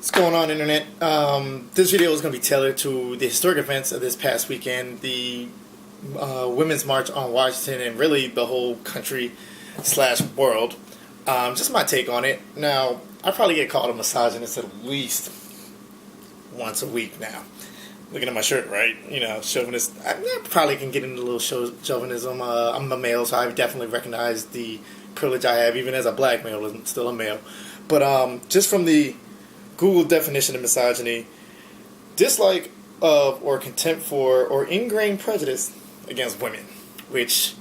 What's going on, Internet? This video is going to be tailored to the historic events of this past weekend, the Women's March on Washington, and really the whole country / world. Just my take on it. Now, I probably get called a misogynist at least once a week now. Looking at my shirt, right? You know, chauvinist. I probably can get into a little chauvinism. I'm a male, so I definitely recognize the privilege I have, even as a black male, I'm still a male. But just from the Google definition of misogyny: dislike of or contempt for or ingrained prejudice against women. Which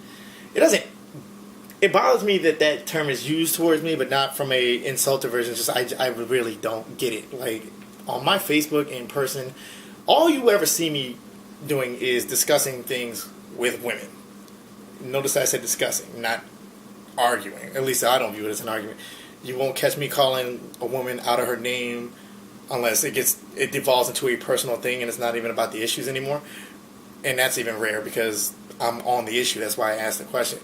it bothers me that term is used towards me, but not from a insultive version. Just I really don't get it. Like, on my Facebook in person, all you ever see me doing is discussing things with women. Notice I said discussing, not arguing. At least I don't view it as an argument. You won't catch me calling a woman out of her name unless it devolves into a personal thing and it's not even about the issues anymore. And that's even rare because I'm on the issue. That's why I asked the question.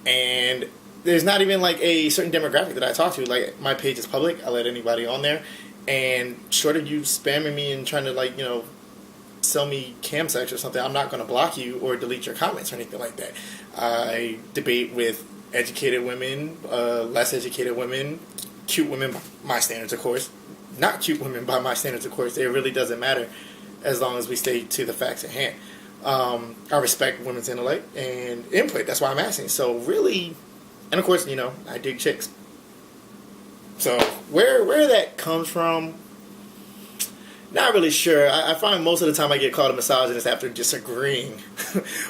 And there's not even like a certain demographic that I talk to. Like, my page is public. I let anybody on there. And short of you spamming me and trying to sell me cam sex or something, I'm not going to block you or delete your comments or anything like that. I debate with educated women, less educated women, cute women by my standards, of course. Not cute women by my standards, of course. It really doesn't matter as long as we stay to the facts at hand. I respect women's intellect and input. That's why I'm asking. So really, and of course, I dig chicks. So where that comes from, not really sure. I find most of the time I get called a misogynist after disagreeing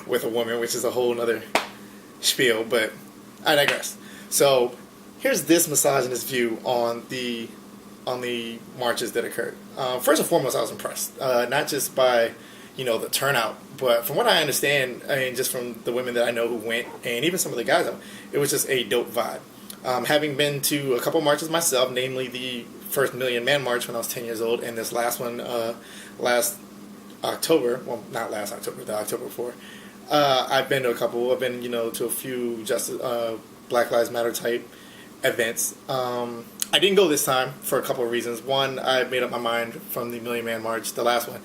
with a woman, which is a whole other spiel, but I digress. So here's this misogynist view on the marches that occurred. First and foremost, I was impressed, not just by the turnout, but from what I understand, just from the women that I know who went, and even some of the guys, it was just a dope vibe. Having been to a couple marches myself, namely the first Million Man March when I was 10 years old, and this last one last October, well, not last October, the October before. I've been to a couple. I've been, to a few Black Lives Matter type events. I didn't go this time for a couple of reasons. One, I made up my mind from the Million Man March, the last one.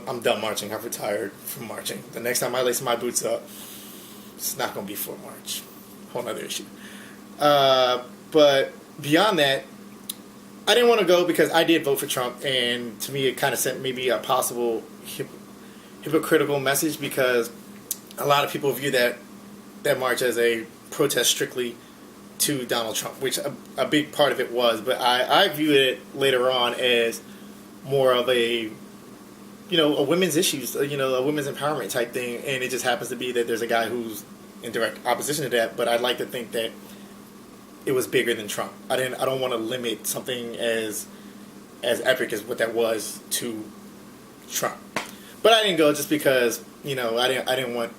I'm done marching. I've retired from marching. The next time I lace my boots up, it's not going to be for March. Whole other issue. But beyond that, I didn't want to go because I did vote for Trump, and to me it kind of sent maybe a possible hypocritical message, because a lot of people view that march as a protest strictly to Donald Trump, which a big part of it was, but I viewed it later on as more of a women's issues, a women's empowerment type thing, and it just happens to be that there's a guy who's in direct opposition to that, but I'd like to think that it was bigger than Trump. I don't want to limit something as epic as what that was to Trump. But I didn't go just because, I didn't want,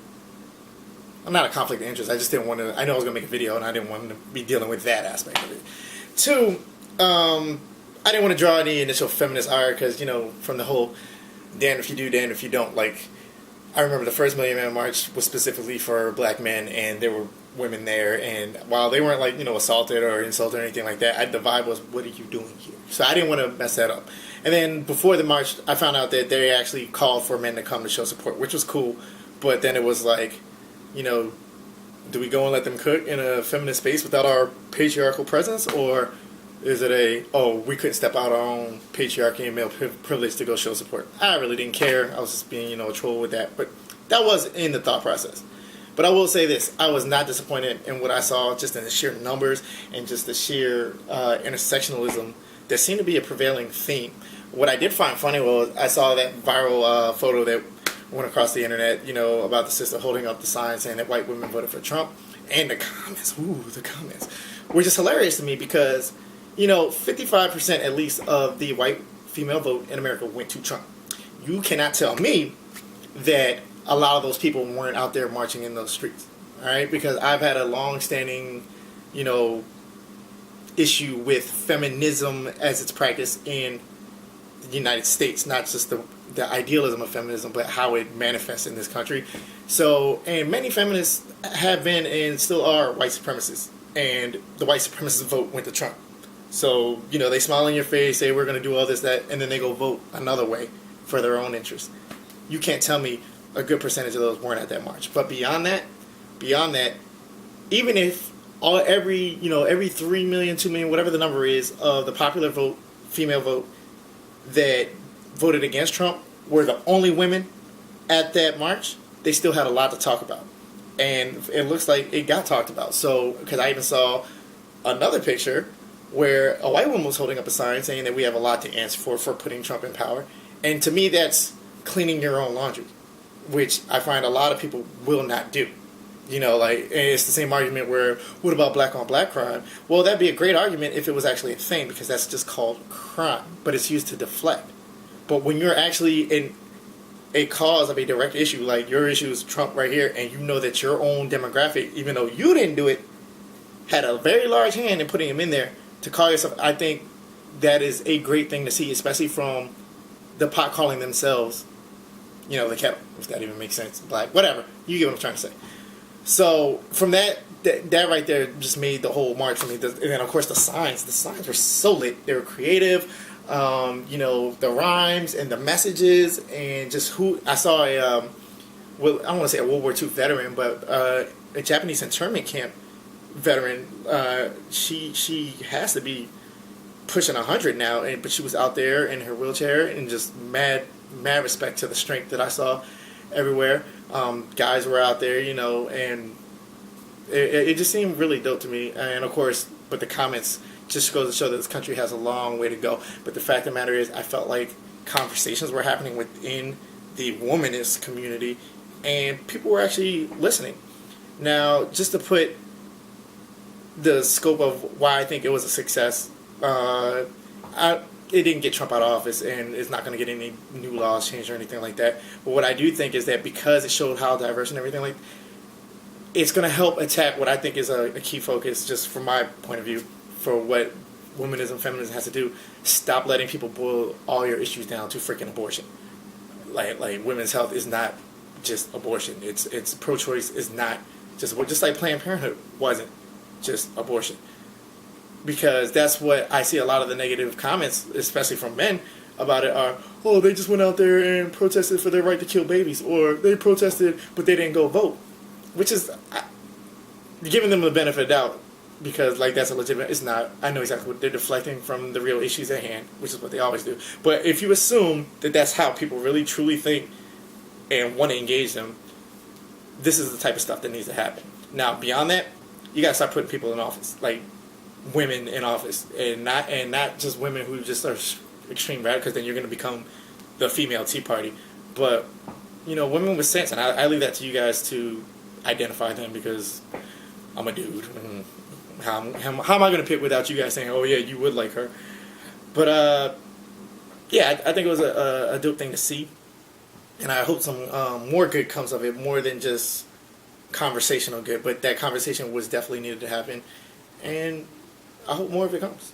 I'm not a conflict of interest. I just didn't want to, I know I was going to make a video and I didn't want to be dealing with that aspect of it. Two, I didn't want to draw any initial feminist ire because, from the whole damned if you do, damned if you don't, like, I remember the first Million Man March was specifically for black men, and there were women there, and while they weren't assaulted or insulted or anything like that, the vibe was, what are you doing here? So I didn't want to mess that up. And then before the march, I found out that they actually called for men to come to show support, which was cool, but then it was like, do we go and let them cook in a feminist space without our patriarchal presence, or is it we couldn't step out our own patriarchy and male privilege to go show support? I really didn't care. I was just being, a troll with that. But that was in the thought process. But I will say this. I was not disappointed in what I saw, just in the sheer numbers and just the sheer intersectionalism that seemed to be a prevailing theme. What I did find funny was I saw that viral photo that went across the internet, about the sister holding up the sign saying that white women voted for Trump. And the comments were just hilarious to me because 55% at least of the white female vote in America went to Trump. You cannot tell me that a lot of those people weren't out there marching in those streets, all right? Because I've had a long-standing, issue with feminism as it's practiced in the United States, not just the idealism of feminism, but how it manifests in this country. So, and many feminists have been and still are white supremacists, and the white supremacist vote went to Trump. So, they smile in your face, say we're going to do all this, that, and then they go vote another way for their own interests. You can't tell me a good percentage of those weren't at that march. But beyond that, even if every 3 million, 2 million, whatever the number is of the popular vote, female vote, that voted against Trump were the only women at that march, they still had a lot to talk about. And it looks like it got talked about. So, because I even saw another picture where a white woman was holding up a sign saying that we have a lot to answer for putting Trump in power. And to me, that's cleaning your own laundry, which I find a lot of people will not do. And it's the same argument where, what about black on black crime? Well, that'd be a great argument if it was actually a thing, because that's just called crime, but it's used to deflect. But when you're actually in a cause of a direct issue, like your issue is Trump right here, and you know that your own demographic, even though you didn't do it, had a very large hand in putting him in there to call yourself, I think that is a great thing to see, especially from the pot calling themselves, the kettle, if that even makes sense, black, whatever, you get what I'm trying to say. So from that right there just made the whole march for me. And then of course the signs were so lit. They were creative. The rhymes and the messages, and just who I saw I don't want to say a World War II veteran, but a Japanese internment camp veteran. She has to be pushing 100 now, but she was out there in her wheelchair, and just mad respect to the strength that I saw everywhere. Guys were out there, and it just seemed really dope to me. And of course, but the comments just goes to show that this country has a long way to go. But the fact of the matter is, I felt like conversations were happening within the womanist community, and people were actually listening. Now, just to put the scope of why I think it was a success, it didn't get Trump out of office, and it's not going to get any new laws changed or anything like that. But what I do think is that because it showed how diverse and everything, like, it's going to help attack what I think is a key focus, just from my point of view, for what womanism, feminism has to do. Stop letting people boil all your issues down to freaking abortion. Like women's health is not just abortion. It's pro-choice is not just like Planned Parenthood wasn't just abortion. Because that's what I see a lot of the negative comments, especially from men, about it are, oh, they just went out there and protested for their right to kill babies, or they protested but they didn't go vote. Which is giving them the benefit of the doubt, because that's a legitimate, it's not. I know exactly what they're deflecting from the real issues at hand, which is what they always do. But if you assume that that's how people really truly think and want to engage them, this is the type of stuff that needs to happen. Now, beyond that, you got to start putting people in office, like women in office, and not just women who just are extreme radical, because then you're going to become the female Tea Party. But women with sense, and I leave that to you guys to identify them, because I'm a dude. How am I going to pick without you guys saying, oh yeah, you would like her? But yeah, I think it was a dope thing to see, and I hope some more good comes of it, more than just conversational good. But that conversation was definitely needed to happen, and I hope more of it comes.